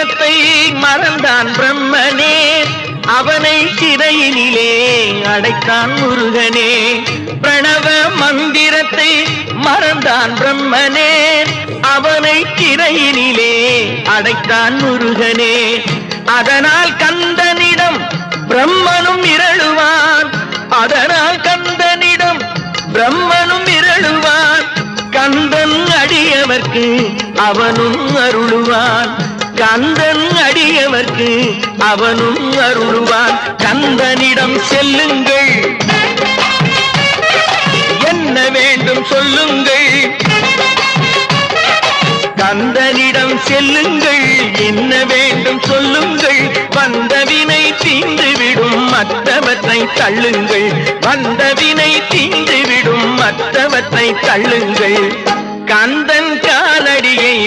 மந்திரத்தை மறந்தான் பிரம்மனே, அவனை சிறையினிலே அடைத்தான் முருகனே. பிரணவ மந்திரத்தை மறந்தான் பிரம்மனே, அவனை சிறையினிலே அடைத்தான் முருகனே. அதனால் கந்தனிடம் பிரம்மனும் இரழுவான், அதனால் கந்தனிடம் பிரம்மனும் இரழுவான். கந்தன் அடியவர்க்கு அவனும் அருளுவான், கந்தன் அடியவர்க்கு அவனும் அருளுவான். கந்தனிடம் செல்லுங்கள், என்ன வேண்டும் சொல்லுங்கள். கந்தனிடம் செல்லுங்கள், என்ன வேண்டும் சொல்லுங்கள். வந்தவினை தீர்ந்துவிடும் மற்றவற்றை தள்ளுங்கள், வந்தவினை தீர்ந்துவிடும் மற்றவற்றை தள்ளுங்கள். கந்தன் காலடியை